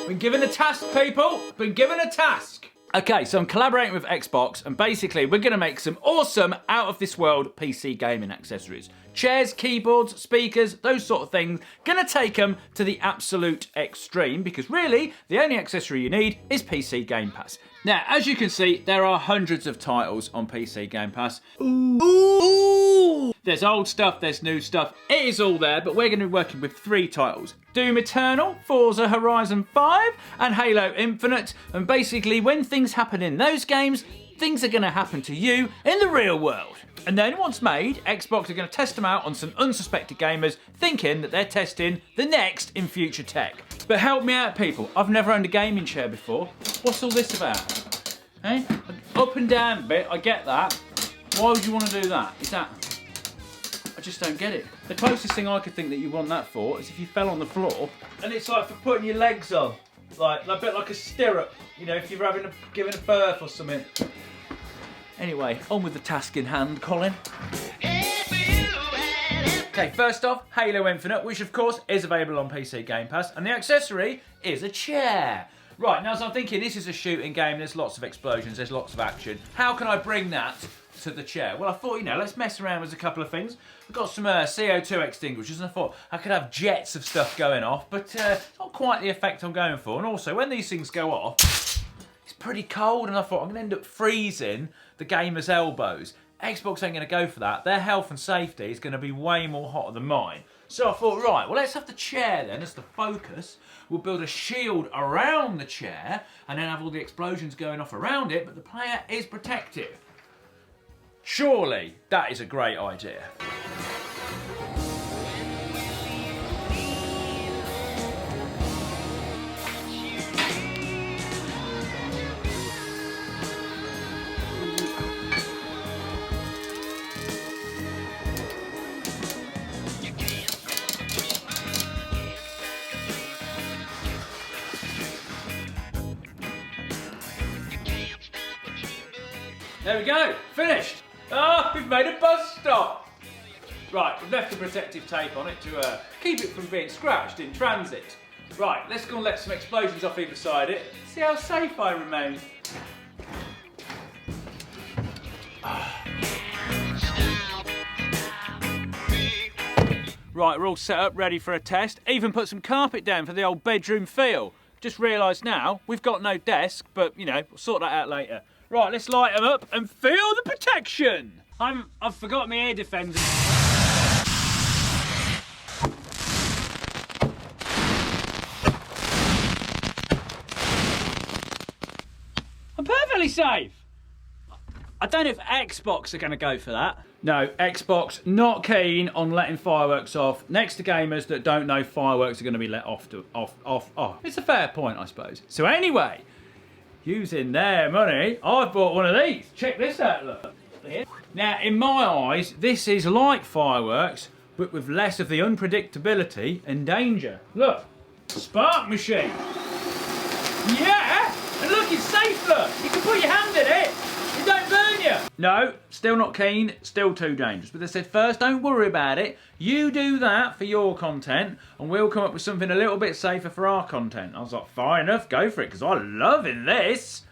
Been given a task, people. Been given a task. Okay, so I'm collaborating with Xbox, and basically we're going to make some awesome, out-of-this-world PC gaming accessories. Chairs, keyboards, speakers, those sort of things. Gonna take them to the absolute extreme, because really, the only accessory you need is PC Game Pass. Now, as you can see, there are hundreds of titles on PC Game Pass. Ooh. There's old stuff, there's new stuff. It is all there, but we're going to be working with 3 titles. Doom Eternal, Forza Horizon 5, and Halo Infinite. And basically, when things happen in those games, things are going to happen to you in the real world. And then once made, Xbox are going to test them out on some unsuspected gamers, thinking that they're testing the next in future tech. But help me out, people. I've never owned a gaming chair before. What's all this about? Eh? Up and down bit, I get that. Why would you want to do that? Is that... I just don't get it. The closest thing I could think that you want that for is if you fell on the floor, and it's like for putting your legs on. Like a bit like a stirrup, you know, if you're giving a birth or something. Anyway, on with the task in hand, Colin. Okay, first off, Halo Infinite, which of course is available on PC Game Pass, and the accessory is a chair. Right, now so I'm thinking this is a shooting game, there's lots of explosions, there's lots of action. How can I bring that to the chair? Well, I thought, you know, let's mess around with a couple of things. We've got some CO2 extinguishers, and I thought I could have jets of stuff going off, but it's not quite the effect I'm going for. And also, when these things go off, it's pretty cold, and I thought I'm going to end up freezing the gamer's elbows. Xbox ain't going to go for that. Their health and safety is going to be way more hotter than mine. So I thought, right, well, let's have the chair then as the focus. We'll build a shield around the chair, and then have all the explosions going off around it, but the player is protected. Surely that is a great idea. There we go, finished. Ah, we've made a bus stop. Right, we've left the protective tape on it to keep it from being scratched in transit. Right, let's go and let some explosions off either side it. See how safe I remain. Right, we're all set up, ready for a test. Even put some carpet down for the old bedroom feel. Just realised now, we've got no desk, but, you know, we'll sort that out later. Right, let's light them up and feel the protection. I've forgot my air defenders. I'm perfectly safe. I don't know if Xbox are going to go for that. No, Xbox not keen on letting fireworks off. Next to gamers that don't know fireworks are going to be let off. It's a fair point, I suppose. So anyway, using their money, I've bought one of these. Check this out, look. Now, in my eyes, this is like fireworks, but with less of the unpredictability and danger. Look, spark machine. Yeah, and look, it's safe, look. You can put your hand in it. It don't burn you. No, still not keen, still too dangerous. But they said, first, don't worry about it. You do that for your content, and we'll come up with something a little bit safer for our content. I was like, fine enough, go for it, because I'm loving this.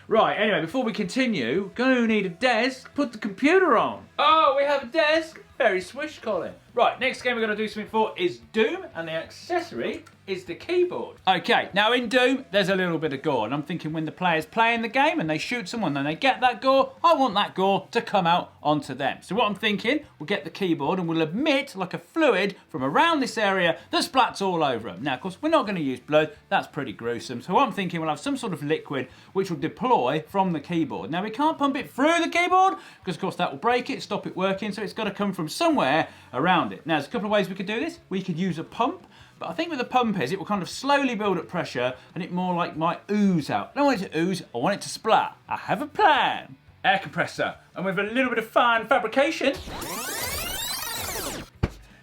Right, anyway, before we continue, gonna need a desk, put the computer on. Oh, we have a desk. Very swish, Colin. Right, next game we're going to do something for is Doom, and the accessory is the keyboard. Okay, now in Doom, there's a little bit of gore, and I'm thinking when the player's playing the game and they shoot someone and they get that gore, I want that gore to come out onto them. So what I'm thinking, we'll get the keyboard and we'll emit like a fluid from around this area that splats all over them. Now, of course, we're not going to use blood. That's pretty gruesome. So what I'm thinking, we'll have some sort of liquid which will deploy from the keyboard. Now, we can't pump it through the keyboard because, of course, that will break it, stop it working, so it's got to come from somewhere around it. Now, there's a couple of ways we could do this. We could use a pump, but I think with the pump is it will kind of slowly build up pressure and it more like might ooze out. I don't want it to ooze, I want it to splat. I have a plan. Air compressor, and with a little bit of fine fabrication,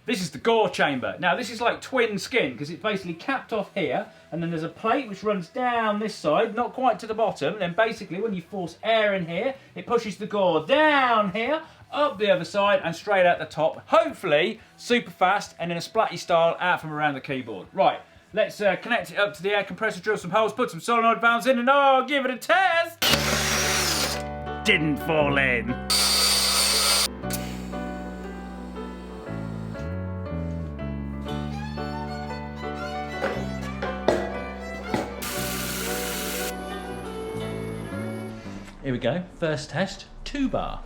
this is the gore chamber. Now, this is like twin skin because it's basically capped off here, and then there's a plate which runs down this side, not quite to the bottom, and then basically when you force air in here, it pushes the gore down here, up the other side and straight out the top. Hopefully super fast and in a splatty style out from around the keyboard. Right, Let's connect it up to the air compressor, drill some holes, put some solenoid valves in, and oh, give it a test! Didn't fall in. Here we go, first test, 2 bar.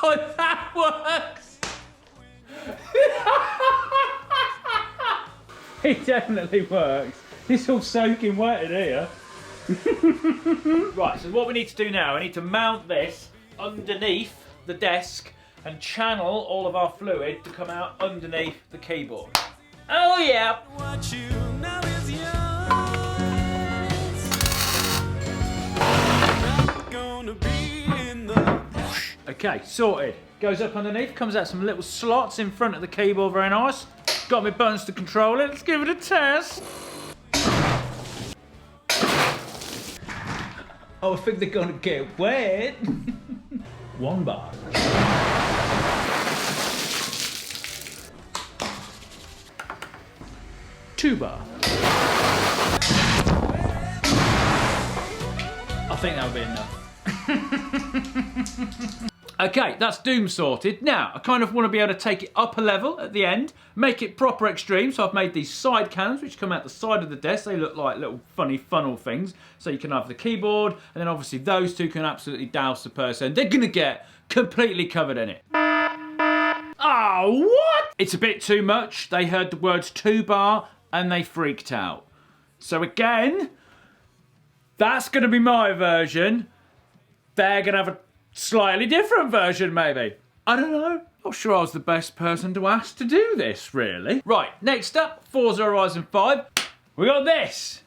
Oh, that works! It definitely works. It's all soaking wet in here. Right, so what we need to do now, I need to mount this underneath the desk and channel all of our fluid to come out underneath the keyboard. Oh yeah! Okay, sorted. Goes up underneath, comes out some little slots in front of the keyboard, very nice. Got my buttons to control it, let's give it a test. Oh, I think they're gonna get wet. 1 bar. Two bar. I think that'll be enough. Okay, that's Doom sorted. Now, I kind of want to be able to take it up a level at the end, make it proper extreme. So I've made these side cannons, which come out the side of the desk. They look like little funny funnel things. So you can have the keyboard, and then obviously those two can absolutely douse the person. They're going to get completely covered in it. Oh, what? It's a bit too much. They heard the words 2 bar, and they freaked out. So again, that's going to be my version. They're going to have a slightly different version, maybe. I don't know. Not sure I was the best person to ask to do this, really. Right, next up, Forza Horizon 5. We got this.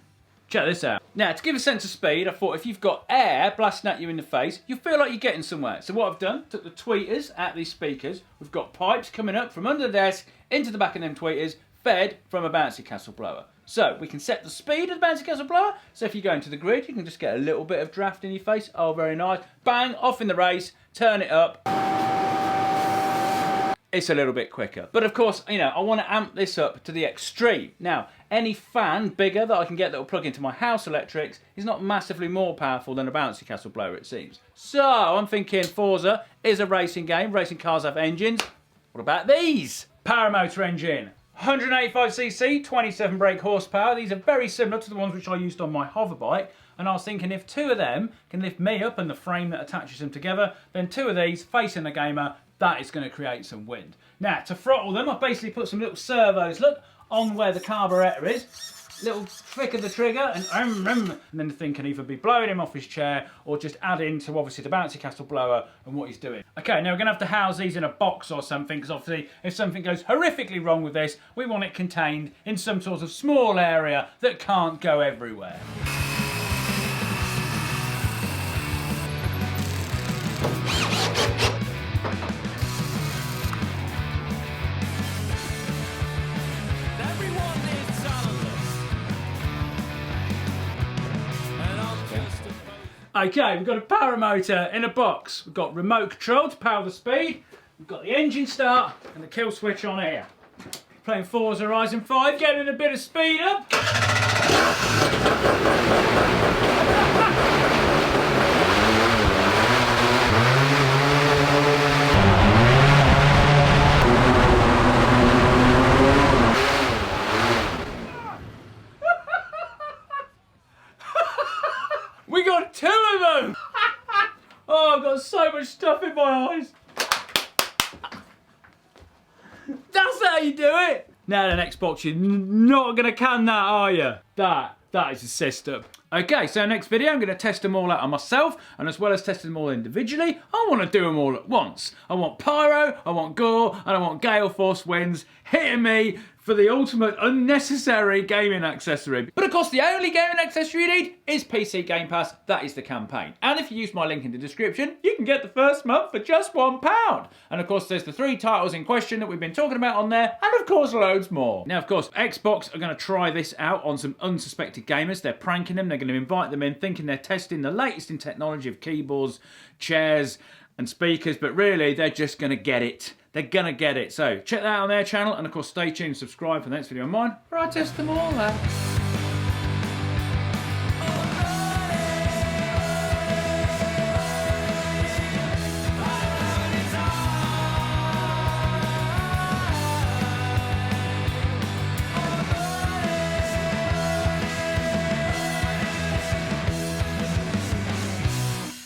Check this out. Now, to give a sense of speed, I thought if you've got air blasting at you in the face, you feel like you're getting somewhere. So what I've done, took the tweeters out of these speakers. We've got pipes coming up from under the desk into the back of them tweeters, fed from a bouncy castle blower. So we can set the speed of the bouncy castle blower. So if you go into the grid, you can just get a little bit of draft in your face. Oh, very nice. Bang, off in the race, turn it up. It's a little bit quicker. But of course, you know, I want to amp this up to the extreme. Now, any fan bigger that I can get that will plug into my house electrics is not massively more powerful than a bouncy castle blower, it seems. So I'm thinking Forza is a racing game. Racing cars have engines. What about these? Paramotor engine. 185cc, 27 brake horsepower. These are very similar to the ones which I used on my hover bike. And I was thinking if 2 of them can lift me up and the frame that attaches them together, then 2 of these facing the gamer, that is going to create some wind. Now, to throttle them, I've basically put some little servos, look, on where the carburetor is. Little flick of the trigger, and then the thing can either be blowing him off his chair or just add into, obviously, the bouncy castle blower and what he's doing. Okay, now we're going to have to house these in a box or something, because obviously, if something goes horrifically wrong with this, we want it contained in some sort of small area that can't go everywhere. Okay, we've got a paramotor in a box. We've got remote control to power the speed. We've got the engine start and the kill switch on here. Playing Forza Horizon 5, getting a bit of speed up. We got 2 of them! Oh, I've got so much stuff in my eyes. That's how you do it. Now then, Xbox, you're not going to can that, are you? That is a system. Okay, so next video, I'm going to test them all out on myself, and as well as testing them all individually, I want to do them all at once. I want pyro, I want gore, and I want gale force winds hitting me for the ultimate unnecessary gaming accessory. But of course, the only gaming accessory you need is PC Game Pass. That is the campaign. And if you use my link in the description, you can get the first month for just £1. And of course, there's the 3 titles in question that we've been talking about on there, and of course, loads more. Now, of course, Xbox are going to try this out on some unsuspected gamers. They're pranking them. They're going to invite them in, thinking they're testing the latest in technology of keyboards, chairs, and speakers, but really, they're just going to get it. They're going to get it. So check that out on their channel, and of course, stay tuned, subscribe for the next video of mine, where I test them all out.